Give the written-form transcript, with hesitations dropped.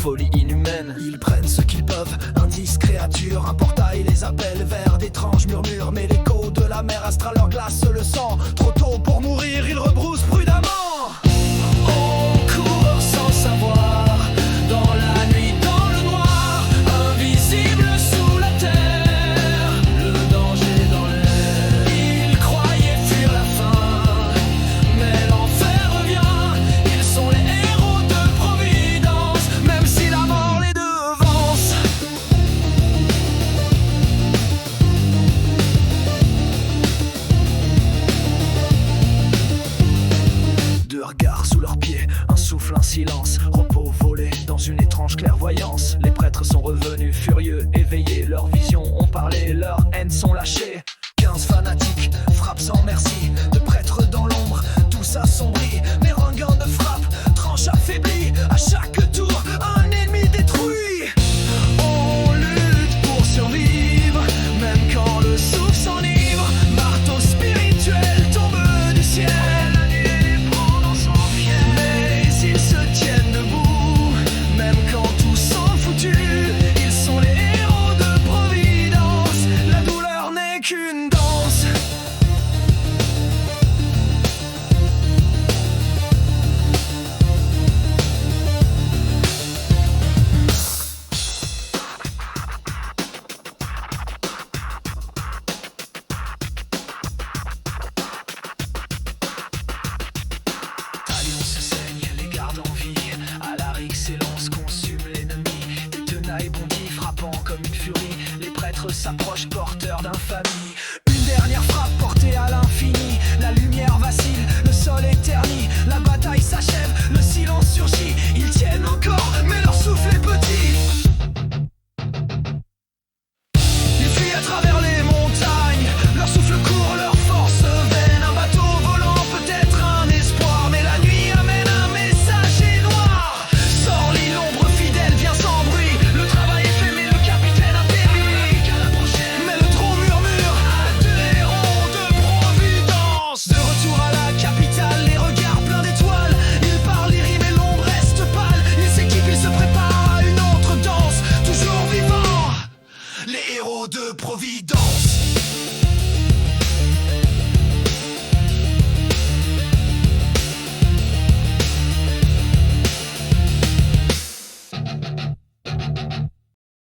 folie inhumaine. Ils prennent ce qu'ils peuvent, indices, créatures. Un portail les appelle vers d'étranges murmures. Mais l'écho de la mer astrale leur glace le sang. Trop tôt pour mourir, ils rebroussent prudemment. On court sans savoir, dans la nuit, dans le noir, invisible sous la terre, le danger dans l'air. Ils croyaient fuir la fin, mais l'enfer revient. Ils sont les héros de Providence, même si la mort les devance. Deux regards sous leurs pieds, un souffle, un silence, repos volé dans une étrange clairvoyance. Les prêtres sont revenus furieux, éveillés, leurs visions ont parlé, leurs haines sont lâchées. 15 fanatiques frappent sans merci, de prêtres dans l'ombre, tous assombris. Mais Rangan de frappe, tranche affaiblie, à chaque tour un ennemi détruit. On lutte pour survivre, même quand le souffle s'enivre. Marteau spirituel tombe du ciel. Mais ils se tiennent debout, même quand tout semble foutu. Ils sont les héros de Providence, la douleur n'est qu'une danse. Talion se saigne, les garde en vie. Alaric s'élance, consume l'ennemi. Des tenailles bondit, frappant comme une furie. Les prêtres s'approchent, porteurs d'infamie. Une dernière frappe portée à l'infini. La lumière vacille, le sol éternit. La bataille s'achève, le silence surgit. Ils tiennent encore, mais leur souffle est petit. Ils fuient à travers les montagnes. Leur souffle court, leur force vaine. Un bateau volant, peut-être un espoir. Mais la nuit amène un messager noir. Sors l'île, l'ombre fidèle vient sans bruit. Le travail est fait, mais le capitaine a péri. Mais le trou murmure à deux héros de Providence. De retour à la capitale, les regards pleins d'étoiles. Ils parlent, ils riment et l'ombre reste pâle. Ils s'équipent, ils se préparent à une autre danse. Toujours vivants, les héros de Providence.